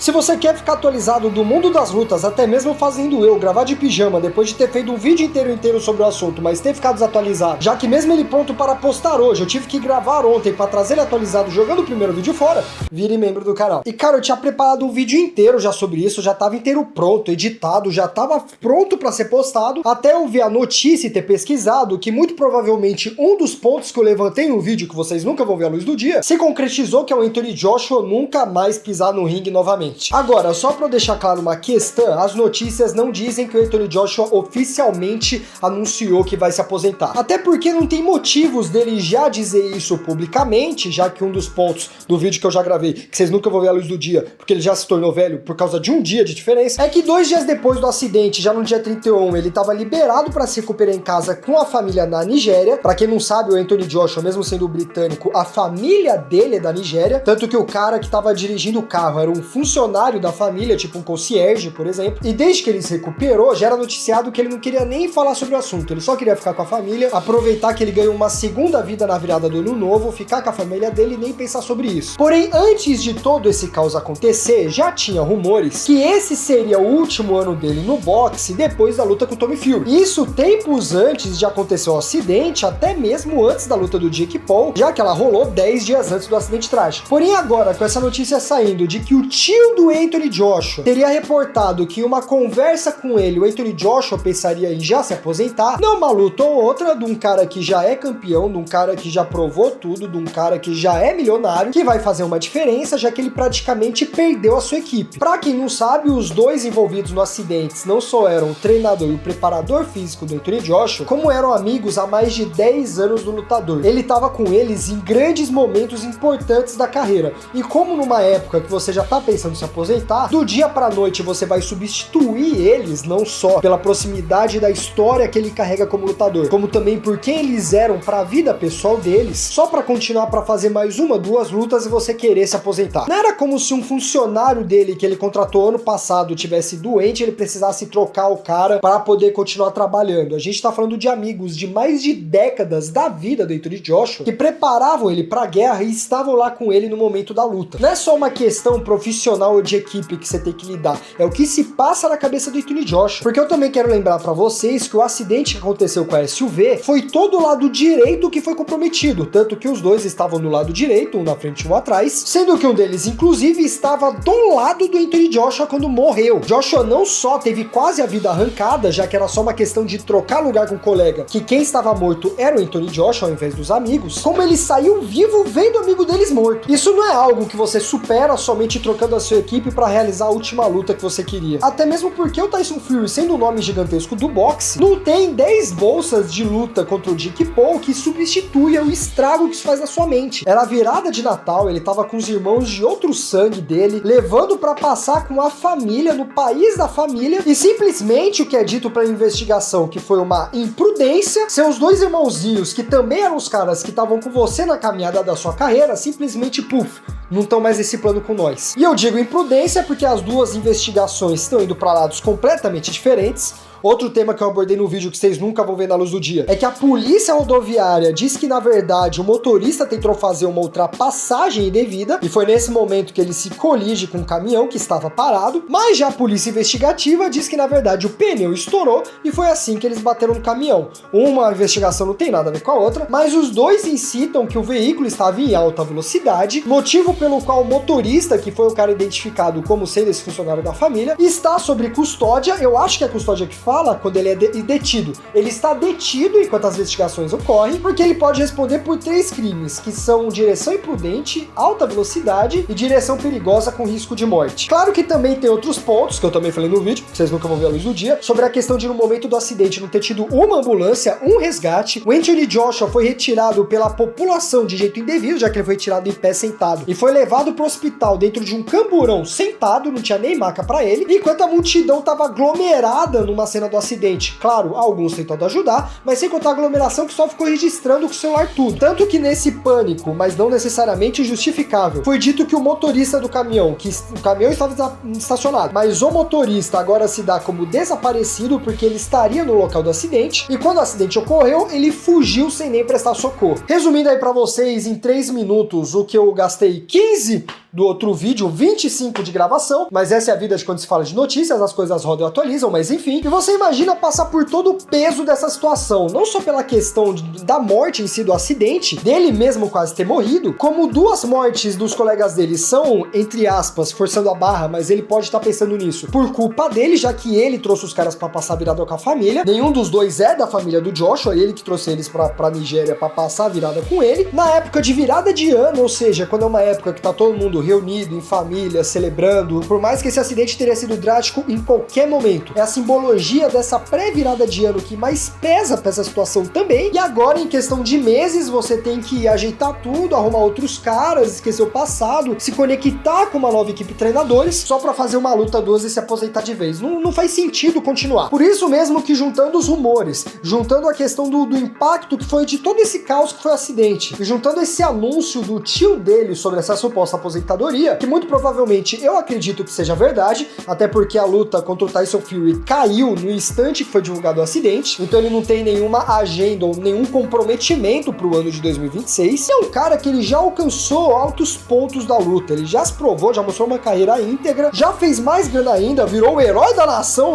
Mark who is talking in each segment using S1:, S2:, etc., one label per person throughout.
S1: Se você quer ficar atualizado do mundo das lutas, até mesmo fazendo eu gravar de pijama depois de ter feito um vídeo inteiro sobre o assunto, mas ter ficado desatualizado, já que mesmo ele pronto para postar hoje, eu tive que gravar ontem para trazer ele atualizado jogando o primeiro vídeo fora, vire membro do canal. E cara, eu tinha preparado um vídeo inteiro já sobre isso, já tava inteiro pronto, editado, já tava pronto para ser postado, até eu ver a notícia e ter pesquisado que muito provavelmente um dos pontos que eu levantei no vídeo, que vocês nunca vão ver a luz do dia, se concretizou, que é o Anthony Joshua nunca mais pisar no ringue novamente. Agora, só para deixar claro uma questão, as notícias não dizem que o Anthony Joshua oficialmente anunciou que vai se aposentar. Até porque não tem motivos dele já dizer isso publicamente, já que um dos pontos do vídeo que eu já gravei, que vocês nunca vão ver a luz do dia, porque ele já se tornou velho por causa de um dia de diferença, é que 2 dias depois do acidente, já no dia 31, ele estava liberado para se recuperar em casa com a família na Nigéria. Para quem não sabe, o Anthony Joshua, mesmo sendo britânico, a família dele é da Nigéria, tanto que o cara que estava dirigindo o carro era um funcionário da família, tipo um concierge, por exemplo, e desde que ele se recuperou, já era noticiado que ele não queria nem falar sobre o assunto, ele só queria ficar com a família, aproveitar que ele ganhou uma segunda vida na virada do ano novo, ficar com a família dele e nem pensar sobre isso. Porém, antes de todo esse caos acontecer, já tinha rumores que esse seria o último ano dele no boxe depois da luta com o Tommy Fury. Isso tempos antes de acontecer o acidente, até mesmo antes da luta do Jake Paul, já que ela rolou 10 dias antes do acidente trágico. Porém, agora, com essa notícia saindo de que o tio do Anthony Joshua teria reportado que em uma conversa com ele, o Anthony Joshua pensaria em já se aposentar, numa luta ou outra, de um cara que já é campeão, de um cara que já provou tudo, de um cara que já é milionário, que vai fazer uma diferença, já que ele praticamente perdeu a sua equipe. Pra quem não sabe, os dois envolvidos no acidente não só eram o treinador e o preparador físico do Anthony Joshua, como eram amigos há mais de 10 anos do lutador. Ele estava com eles em grandes momentos importantes da carreira. E como numa época que você já tá pensando em se aposentar, do dia pra noite você vai substituir eles, não só pela proximidade da história que ele carrega como lutador, como também por quem eles eram pra vida pessoal deles, só pra continuar pra fazer mais 1, 2 lutas e você querer se aposentar. Não era como se um funcionário dele que ele contratou ano passado tivesse doente e ele precisasse trocar o cara para poder continuar trabalhando. A gente tá falando de amigos de mais de décadas da vida do Anthony Joshua que preparavam ele pra guerra e estavam lá com ele no momento da luta. Não é só uma questão profissional ou de equipe que você tem que lidar, é o que se passa na cabeça do Anthony Joshua. Porque eu também quero lembrar pra vocês que o acidente que aconteceu com a SUV foi todo o lado direito que foi comprometido, tanto que os dois estavam no lado direito, um na frente e um atrás, sendo que um deles inclusive estava do lado do Anthony Joshua quando morreu. Joshua não só teve quase a vida arrancada, já que era só uma questão de trocar lugar com o colega, que quem estava morto era o Anthony Joshua ao invés dos amigos, como ele saiu vivo vendo o amigo deles morto. Isso não é algo que você supera somente trocando a sua equipe para realizar a última luta que você queria. Até mesmo porque o Tyson Fury, sendo um nome gigantesco do boxe, não tem 10 bolsas de luta contra o Jake Paul que substituia o estrago que isso faz na sua mente. Era a virada de Natal, ele tava com os irmãos de outro sangue dele, levando para passar com a família no país da família, e simplesmente o que é dito pra investigação que foi uma imprudência, seus 2 irmãozinhos, que também eram os caras que estavam com você na caminhada da sua carreira, simplesmente, puf, não estão mais nesse plano com nós. E eu digo imprudência porque as 2 investigações estão indo para lados completamente diferentes. Outro tema que eu abordei no vídeo que vocês nunca vão ver na luz do dia é que a polícia rodoviária diz que, na verdade, o motorista tentou fazer uma ultrapassagem indevida e foi nesse momento que ele se colige com um caminhão que estava parado, mas já a polícia investigativa diz que, na verdade, o pneu estourou e foi assim que eles bateram no caminhão. Uma investigação não tem nada a ver com a outra, mas os dois incitam que o veículo estava em alta velocidade, motivo pelo qual o motorista, que foi o cara identificado como sendo esse funcionário da família, está sob custódia. Eu acho que é a custódia que fala quando ele é detido. Ele está detido enquanto as investigações ocorrem, porque ele pode responder por 3 crimes, que são direção imprudente, alta velocidade e direção perigosa com risco de morte. Claro que também tem outros pontos, que eu também falei no vídeo, que vocês nunca vão ver a luz do dia, sobre a questão de no momento do acidente não ter tido uma ambulância, um resgate. O Anthony Joshua foi retirado pela população de jeito indevido, já que ele foi tirado em pé sentado, e foi levado para o hospital dentro de um camburão sentado, não tinha nem maca para ele, enquanto a multidão estava aglomerada numa cena do acidente. Claro, alguns tentando ajudar, mas sem contar a aglomeração que só ficou registrando com o celular tudo. Tanto que nesse pânico, mas não necessariamente justificável, foi dito que o motorista do caminhão, que o caminhão estava estacionado, mas o motorista agora se dá como desaparecido porque ele estaria no local do acidente, e quando o acidente ocorreu, ele fugiu sem nem prestar socorro. Resumindo aí pra vocês em 3 minutos o que eu gastei 15 do outro vídeo, 25 de gravação, mas essa é a vida de quando se fala de notícias, as coisas rodam e atualizam, mas enfim. E você imagina passar por todo o peso dessa situação, não só pela questão da morte em si, do acidente, dele mesmo quase ter morrido, como 2 mortes dos colegas dele são, entre aspas, forçando a barra, mas ele pode estar pensando nisso, por culpa dele, já que ele trouxe os caras pra passar a virada com a família. Nenhum dos dois é da família do Joshua, ele que trouxe eles pra Nigéria pra passar a virada com ele. Na época de virada de ano, ou seja, quando é uma época que tá todo mundo reunido em família, celebrando, por mais que esse acidente teria sido drástico em qualquer momento. É a simbologia dessa pré-virada de ano que mais pesa pra essa situação também. E agora, em questão de meses, você tem que ajeitar tudo, arrumar outros caras, esquecer o passado, se conectar com uma nova equipe de treinadores, só pra fazer uma luta 12 e se aposentar de vez. Não faz sentido continuar. Por isso mesmo que, juntando os rumores, juntando a questão do impacto que foi de todo esse caos que foi o acidente, e juntando esse anúncio do tio dele sobre essa suposta aposentadoria, que muito provavelmente eu acredito que seja verdade, até porque a luta contra o Tyson Fury caiu no instante que foi divulgado o acidente, então ele não tem nenhuma agenda ou nenhum comprometimento pro ano de 2026. É um cara que ele já alcançou altos pontos da luta, ele já se provou, já mostrou uma carreira íntegra, já fez mais grana ainda, virou o herói da nação,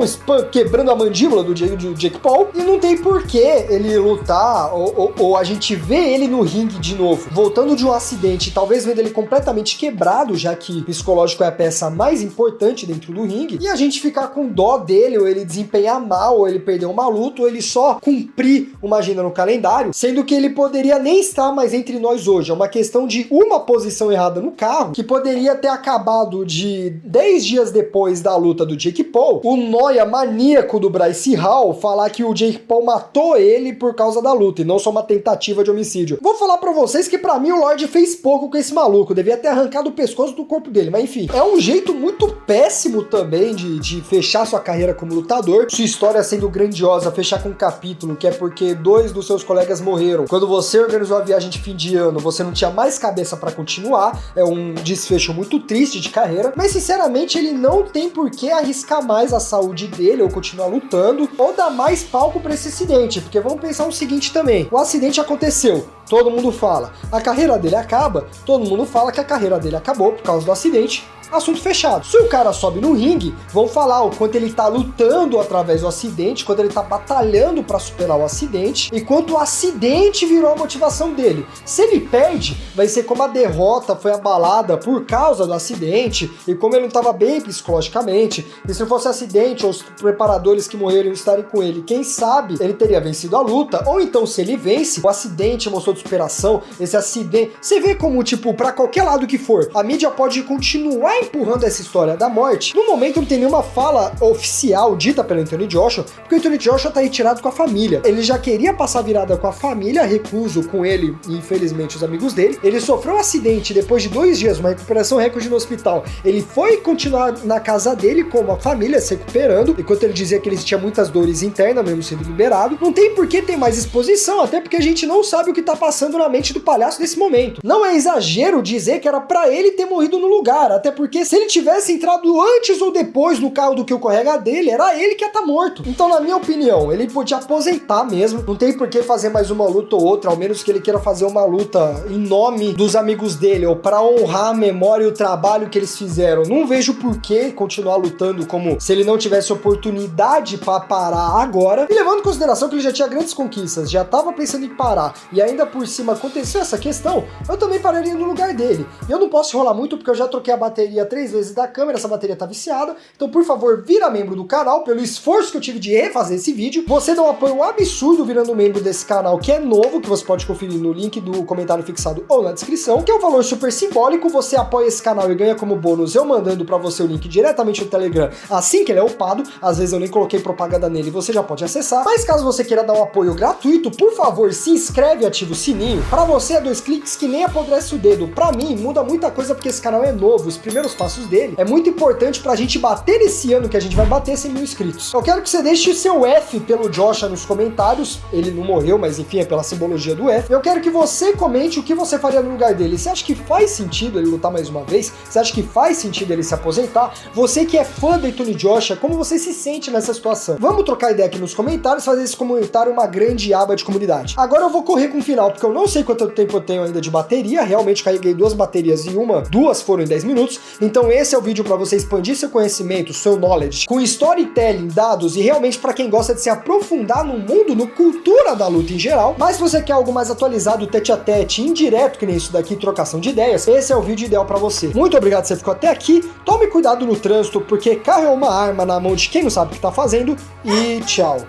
S1: quebrando a mandíbula do Jake Paul, e não tem por que ele lutar ou a gente vê ele no ringue de novo, voltando de um acidente, talvez vendo ele completamente quebrado, já que o psicológico é a peça mais importante dentro do ringue, e a gente ficar com dó dele, ou ele desempenhar mal, ou ele perder uma luta, ou ele só cumprir uma agenda no calendário, sendo que ele poderia nem estar mais entre nós hoje. É uma questão de uma posição errada no carro, que poderia ter acabado de 10 dias depois da luta do Jake Paul, o nóia maníaco do Bryce Hall falar que o Jake Paul matou ele por causa da luta, e não só uma tentativa de homicídio. Vou falar pra vocês que pra mim o Lorde fez pouco com esse maluco, devia ter arrancado o pescoço do corpo dele, mas enfim, é um jeito muito péssimo também de fechar sua carreira como lutador, sua história sendo grandiosa, fechar com um capítulo que é porque 2 dos seus colegas morreram. Quando você organizou a viagem de fim de ano, você não tinha mais cabeça pra continuar, é um desfecho muito triste de carreira, mas sinceramente ele não tem por que arriscar mais a saúde dele ou continuar lutando, ou dar mais palco pra esse acidente, porque vamos pensar o seguinte também, o acidente aconteceu, todo mundo fala, a carreira dele acaba, todo mundo fala que a carreira dele acabou por causa do acidente, assunto fechado. Se o cara sobe no ringue, vão falar o quanto ele tá lutando através do acidente, quanto ele tá batalhando pra superar o acidente, e quanto o acidente virou a motivação dele. Se ele perde, vai ser como a derrota foi abalada por causa do acidente, e como ele não tava bem psicologicamente, e se não fosse acidente, ou os preparadores que morreram estarem com ele, quem sabe ele teria vencido a luta, ou então se ele vence, o acidente mostrou de superação, esse acidente, você vê como, tipo, pra qualquer lado que for, a mídia pode continuar empurrando essa história da morte. No momento não tem nenhuma fala oficial dita pelo Anthony Joshua, porque o Anthony Joshua tá retirado com a família. Ele já queria passar a virada com a família, recuso com ele e infelizmente os amigos dele. Ele sofreu um acidente depois de 2 dias, uma recuperação recorde no hospital. Ele foi continuar na casa dele como a família se recuperando, enquanto ele dizia que ele tinha muitas dores internas, mesmo sendo liberado. Não tem por que ter mais exposição, até porque a gente não sabe o que tá passando na mente do palhaço nesse momento. Não é exagero dizer que era pra ele ter morrido no lugar, até porque se ele tivesse entrado antes ou depois no carro do que o colega dele, era ele que ia estar morto. Então, na minha opinião, ele podia aposentar mesmo, não tem por que fazer mais uma luta ou outra, ao menos que ele queira fazer uma luta em nome dos amigos dele, ou pra honrar a memória e o trabalho que eles fizeram. Não vejo por que continuar lutando como se ele não tivesse oportunidade pra parar agora, e levando em consideração que ele já tinha grandes conquistas, já tava pensando em parar, e ainda por cima aconteceu essa questão, eu também pararia no lugar dele. E eu não posso enrolar muito porque eu já troquei a bateria 3 vezes da câmera, essa bateria tá viciada, então por favor, vira membro do canal, pelo esforço que eu tive de refazer esse vídeo, você dá um apoio absurdo virando membro desse canal, que é novo, que você pode conferir no link do comentário fixado ou na descrição, que é um valor super simbólico, você apoia esse canal e ganha como bônus eu mandando pra você o link diretamente no Telegram, assim que ele é upado, às vezes eu nem coloquei propaganda nele, você já pode acessar, mas caso você queira dar um apoio gratuito, por favor, se inscreve e ativa o sininho, pra você é 2 cliques que nem apodrece o dedo, pra mim muda muita coisa porque esse canal é novo, os primeiros primeiros passos dele, é muito importante pra gente bater esse ano que a gente vai bater 100 mil inscritos. Eu quero que você deixe seu F pelo Joshua nos comentários, ele não morreu, mas enfim, é pela simbologia do F. Eu quero que você comente o que você faria no lugar dele. Você acha que faz sentido ele lutar mais uma vez? Você acha que faz sentido ele se aposentar? Você que é fã do Anthony Joshua, como você se sente nessa situação? Vamos trocar ideia aqui nos comentários, fazer esse comentário uma grande aba de comunidade. Agora eu vou correr com o final, porque eu não sei quanto tempo eu tenho ainda de bateria, realmente carreguei 2 baterias e duas foram em 10 minutos, então esse é o vídeo para você expandir seu conhecimento, seu knowledge, com storytelling, dados e realmente para quem gosta de se aprofundar no mundo, no cultura da luta em geral. Mas se você quer algo mais atualizado, tete a tete, indireto, que nem isso daqui, trocação de ideias, esse é o vídeo ideal para você. Muito obrigado que você ficou até aqui, tome cuidado no trânsito, porque carro é uma arma na mão de quem não sabe o que tá fazendo, e tchau!